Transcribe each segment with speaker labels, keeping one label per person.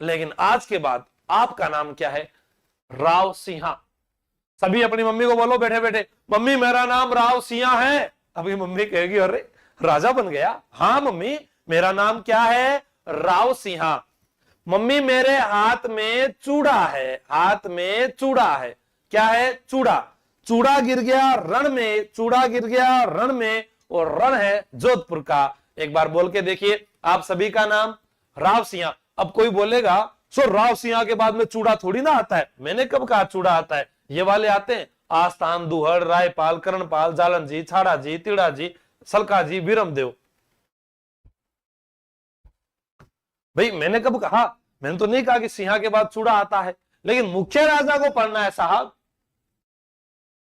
Speaker 1: लेकिन आज के बाद आपका नाम क्या है? राव सिंहा। सभी अपनी मम्मी को बोलो बैठे बैठे, मम्मी मेरा नाम राव सिंहा है। अभी मम्मी कहेगी अरे राजा बन गया। हाँ मम्मी मेरा नाम क्या है? राव सिंहा। मम्मी मेरे हाथ में चूड़ा है, हाथ में चूड़ा है। क्या है? चूड़ा। चूड़ा गिर गया रण में, चूड़ा गिर गया रण में, और रण है जोधपुर का। एक बार बोल के देखिए आप सभी का नाम राव सिंहा। अब कोई बोलेगा सो राव सिंहा के बाद में चूड़ा थोड़ी ना आता है। मैंने कब कहा चूड़ा आता है? ये वाले आते हैं, आस्थान, दुहड़, रायपाल, करणपाल, जालन जी, छाड़ा जी, तिड़ा जी, सलका जी, विरमदेव। भाई मैंने कब कहा? मैंने तो नहीं कहा कि सिंहा के बाद चूड़ा आता है, लेकिन मुख्य राजा को पढ़ना है साहब,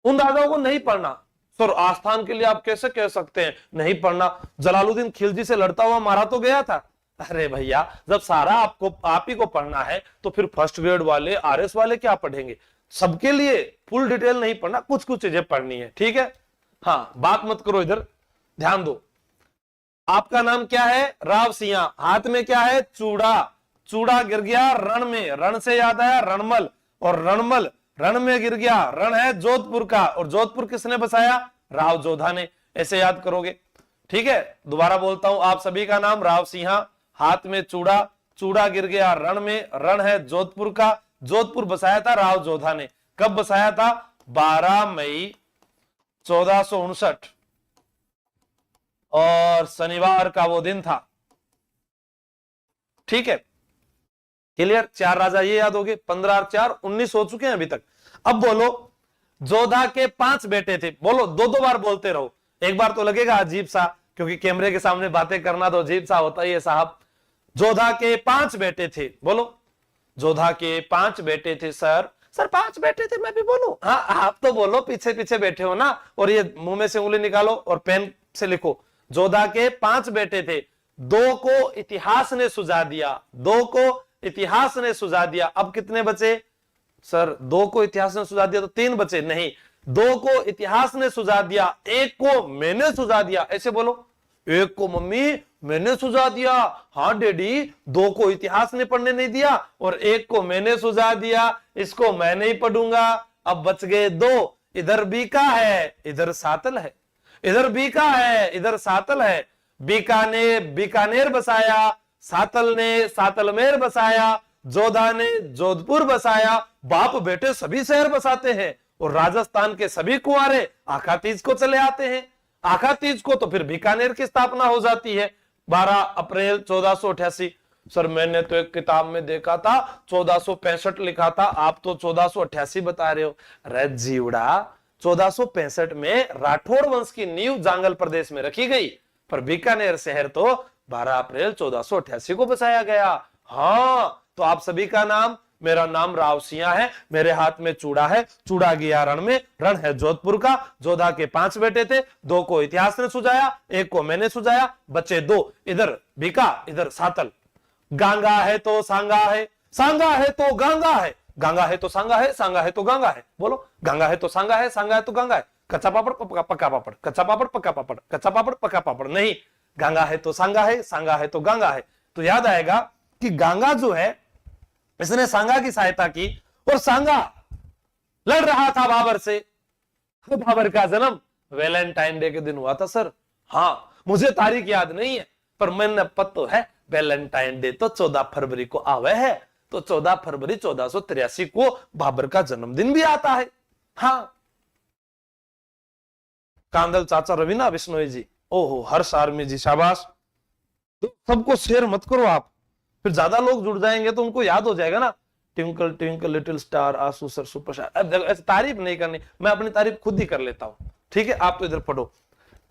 Speaker 1: उन राजाओं को नहीं पढ़ना। सर आस्थान के लिए आप कैसे कह सकते हैं नहीं पढ़ना? जलालुद्दीन खिलजी से लड़ता हुआ मारा तो गया था। अरे भैया जब सारा आपको आप ही को पढ़ना है तो फिर फर्स्ट ग्रेड वाले, आरएस वाले क्या पढ़ेंगे? सबके लिए फुल डिटेल नहीं पढ़ना, कुछ कुछ चीजें पढ़नी है, ठीक है? हाँ बात मत करो इधर, ध्यान दो। आपका नाम क्या है? राव सिंहा। हाथ में क्या है? चूड़ा। चूड़ा गिर गया रण में, रण से याद आया रणमल, और रणमल रण में गिर गया। रण है जोधपुर का, और जोधपुर किसने बसाया? राव जोधा ने। ऐसे याद करोगे, ठीक है? दोबारा बोलता हूं, आप सभी का नाम राव सिंहा, हाथ में चूड़ा, चूड़ा गिर गया रण में, रण है जोधपुर का, जोधपुर बसाया था राव जोधा ने। कब बसाया था? 12 मई 1459, और शनिवार का वो दिन था, ठीक है? क्लियर? 4 राजा ये याद हो गए, 15 और 4 19 हो चुके हैं अभी तक। अब बोलो जोधा के 5 बेटे थे। बोलो, दो दो बार बोलते रहो। एक बार तो लगेगा अजीब सा, क्योंकि कैमरे के सामने बातें करना तो अजीब सा होता ही है साहब। जोधा के 5 बेटे थे। बोलो, जोधा के 5 बेटे थे। सर 5 बेटे थे, मैं भी बोलूं? हाँ आप तो बोलो, पीछे पीछे बैठे हो ना, और ये मुंह में से उंगली निकालो और पेन से लिखो। जोधा के 5 बेटे थे, 2 को इतिहास ने सुझा दिया, 2 को इतिहास ने सुझा दिया। अब कितने बचे? सर 2 को इतिहास ने सुझा दिया तो 3 बचे। नहीं, 2 को इतिहास ने सुझा दिया, 1 को मैंने सुझा दिया। ऐसे बोलो, 1 को मम्मी मैंने सुझा दिया। हाँ डैडी, 2 को इतिहास ने पढ़ने नहीं दिया और 1 को मैंने सुझा दिया, इसको मैं नहीं पढ़ूंगा। अब बच गए 2। इधर बीका है, इधर सातल है, इधर बीका है, इधर सातल है। बीका ने बीकानेर बसाया, सातल ने सातलमेर बसाया, जोधा ने जोधपुर बसाया। बाप बेटे सभी शहर बसाते हैं, और राजस्थान के सभी कुंवारे आखातीज को चले आते हैं। आखातीज को तो फिर बीकानेर की स्थापना हो जाती है 12 अप्रैल 1488। सर मैंने तो एक किताब में देखा था 1465 लिखा था, आप तो 1488 बता रहे हो। अरे जीवड़ा, 1465 में राठौड़ वंश की नींव जांगल प्रदेश में रखी गई, पर बीकानेर शहर तो 12 अप्रैल 1488 को बसाया गया। हाँ तो आप सभी का नाम, मेरा नाम राव सिंहा है, मेरे हाथ में चूड़ा है, चूड़ा गया रण में, रण है जोधपुर का। जोधा के 5 बेटे थे, 2 को इतिहास ने सुझाया, 1 को मैंने सुझाया, बचे 2। इधर बीका, इधर सातल। गांगा है तो सांगा है, सांगा है तो गांगा है, गांगा है तो सांगा है, सांगा है तो गांगा है। बोलो, गांगा है तो सांगा है, सांगा है तो गांगा है। कच्चा पापड़ पक्का पापड़, कच्चा पापड़ पक्का पापड़, कच्चा पापड़ पक्का पापड़ नहीं, गांगा है तो सांगा है, सांगा है तो गांगा है। तो याद आएगा कि गांगा जो है इसने सांगा की सहायता की, और सांगा लड़ रहा था बाबर से। बाबर का जन्म वैलेंटाइन डे के दिन हुआ था सर। हाँ मुझे तारीख याद नहीं है, पर मैंने पता है वैलेंटाइन डे तो 14 फरवरी को आवे है, तो 14 फरवरी 1483 को बाबर का जन्मदिन भी आता है। हाँ कांदल चाचा रवीना बिश्नोई जी, ओहो हर्ष आर्मी जी, शाबाश। तो सबको शेयर मत करो आप, फिर ज्यादा लोग जुड़ जाएंगे तो उनको याद हो जाएगा ना। ट्विंकल ट्विंकल लिटिल स्टार, आंसू सर सुपरस्टार। ऐसे तारीफ नहीं करनी, मैं अपनी तारीफ खुद ही कर लेता हूं, ठीक है? आप तो इधर पढ़ो।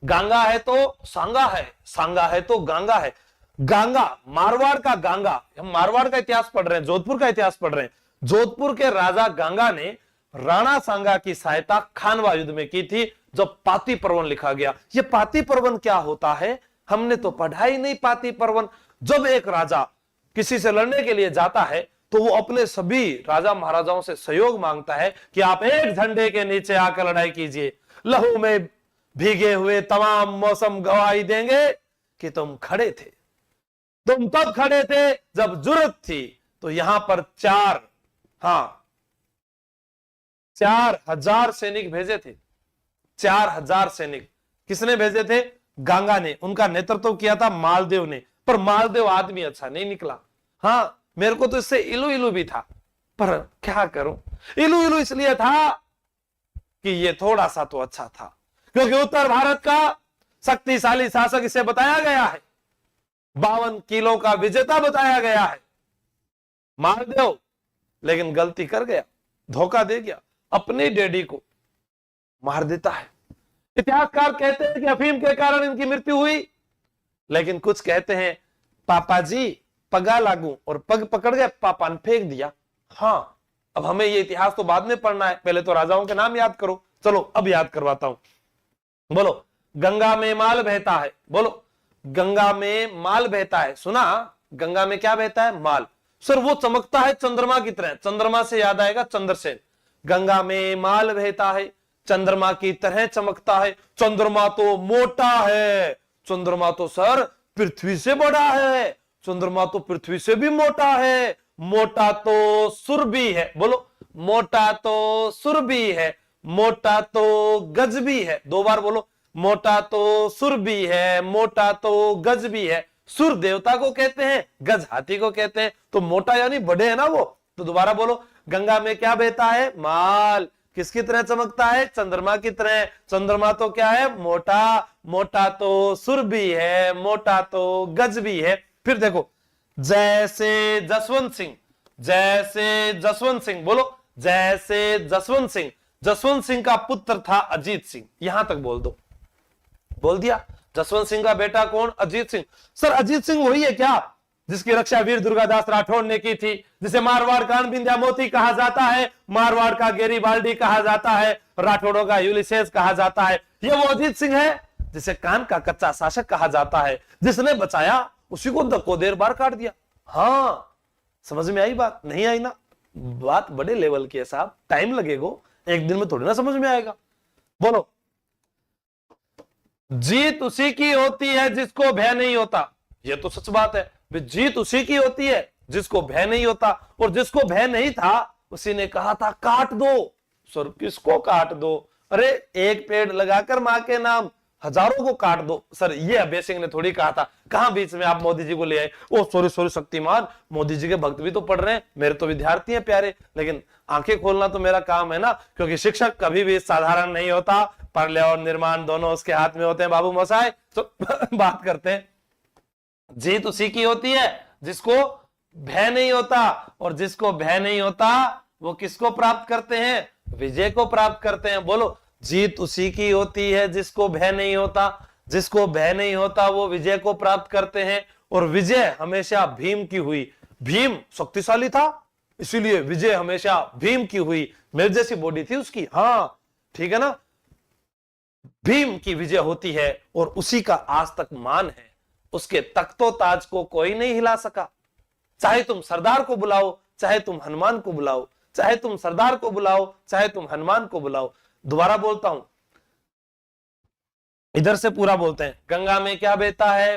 Speaker 1: गांगा है तो सांगा है, सांगा है तो गांगा है। गांगा मारवाड़ का गांगा, हम मारवाड़ का इतिहास पढ़ रहे हैं, जोधपुर का इतिहास पढ़ रहे हैं। जोधपुर के राजा गांगा ने राणा सांगा की सहायता खानवा युद्ध में की थी, जब पाती पर्वन लिखा गया। ये पाती पर्वन क्या होता है? हमने तो पढ़ा ही नहीं पाती पर्वन। जब एक राजा किसी से लड़ने के लिए जाता है तो वो अपने सभी राजा महाराजाओं से सहयोग मांगता है कि आप एक झंडे के नीचे आकर लड़ाई कीजिए, लहू में भीगे हुए तमाम मौसम गवाही देंगे कि तुम खड़े थे, तुम तब खड़े थे जब जुर्रत थी, तो यहां पर 4,000 सैनिक भेजे थे। 4,000 सैनिक किसने भेजे थे? गंगा ने। उनका नेतृत्व किया था मालदेव ने। पर मालदेव आदमी अच्छा नहीं निकला। हाँ, मेरे को तो इससे इलू इलू भी था, पर क्या करूं, इलू इलू इसलिए था कि ये थोड़ा सा तो अच्छा था, क्योंकि उत्तर भारत का शक्तिशाली शासक इसे बताया गया है, 52 किलो का विजेता बताया गया है मालदेव। लेकिन गलती कर गया, धोखा दे गया, अपने डैडी को मार देता है। इतिहासकार कहते हैं कि अफीम के कारण इनकी मृत्यु हुई, लेकिन कुछ कहते हैं पापा जी पगा लागू, और पग पकड़ गए, पापा ने फेंक दिया। हाँ, अब हमें ये इतिहास तो बाद में पढ़ना है, पहले तो राजाओं के नाम याद करो। चलो अब याद करवाता हूं। बोलो, गंगा में माल बहता है। बोलो, गंगा में माल बहता है। सुना, गंगा में क्या बहता है? माल। सर वो चमकता है चंद्रमा की तरह। चंद्रमा से याद आएगा चंद्रसेन। गंगा में माल बहता है, चंद्रमा की तरह चमकता है। चंद्रमा तो मोटा है, चंद्रमा तो सर पृथ्वी से बड़ा है, चंद्रमा तो पृथ्वी से भी मोटा है। मोटा तो सुर भी है। बोलो, मोटा तो सुर भी है, मोटा तो गज भी है। 2 बार बोलो, मोटा तो सुर भी है, मोटा तो गज भी है। सुर देवता को कहते हैं, गज हाथी को कहते हैं, तो मोटा यानी बड़े है ना वो। तो दोबारा बोलो, गंगा में क्या बहता है? माल। किसकी तरह चमकता है? चंद्रमा की तरह। चंद्रमा तो क्या है? मोटा। मोटा तो सुर भी है, मोटा तो गज भी है। फिर देखो, जैसे जसवंत सिंह, जैसे जसवंत सिंह। बोलो, जैसे जसवंत सिंह। जसवंत सिंह का पुत्र था अजीत सिंह। यहां तक बोल दो। बोल दिया। जसवंत सिंह का बेटा कौन? अजीत सिंह। सर अजीत सिंह वही है क्या जिसकी रक्षा वीर दुर्गादास राठौड़ ने की थी, जिसे मारवाड़ का अनबिंध्या मोती कहा जाता है, मारवाड़ का गेरीबाल्डी कहा जाता है, राठौड़ों का यूलिसेस कहा जाता है? ये वो अजीत सिंह है जिसे कान का कच्चा शासक कहा जाता है, जिसने बचाया उसी को धक्को देर बार काट दिया। हाँ, समझ में आई बात? नहीं आई ना? बात बड़े लेवल की है साहब, टाइम लगेगा, एक दिन में थोड़ी ना समझ में आएगा। बोलो, जीत उसी की होती है जिसको भय नहीं होता। यह तो सच बात है, जीत उसी की होती है जिसको भय नहीं होता। और जिसको भय नहीं था उसी ने कहा था काट दो। सर किसको काट दो? अरे एक पेड़ लगाकर मां के नाम हजारों को काट दो। सर ये अभय सिंह ने थोड़ी कहा था। कहां बीच में आप मोदी जी को ले आए? ओ सॉरी शक्तिमान, मोदी जी के भक्त भी तो पढ़ रहे हैं, मेरे तो विद्यार्थी हैं प्यारे, लेकिन आंखें खोलना तो मेरा काम है ना, क्योंकि शिक्षक कभी भी साधारण नहीं होता, परले और निर्माण दोनों उसके हाथ में होते हैं बाबू मोसाए। तो बात करते हैं, जीत उसी की होती है जिसको भय नहीं होता, और जिसको भय नहीं होता वो किसको प्राप्त करते हैं? विजय को प्राप्त करते हैं। बोलो, जीत उसी की होती है जिसको भय नहीं होता, जिसको भय नहीं होता वो विजय को प्राप्त करते हैं, और विजय हमेशा भीम की हुई। भीम शक्तिशाली था, इसीलिए विजय हमेशा भीम की हुई। मेरे जैसी बॉडी थी उसकी। हाँ ठीक है ना, भीम की विजय होती है, और उसी का आज तक मान है। उसके तख्तो ताज को कोई नहीं हिला सका। चाहे तुम सरदार को बुलाओ, चाहे तुम हनुमान को बुलाओ, चाहे तुम सरदार को बुलाओ, चाहे तुम हनुमान को बुलाओ। दोबारा बोलता हूं, इधर से पूरा बोलते हैं। गंगा में क्या बहता है?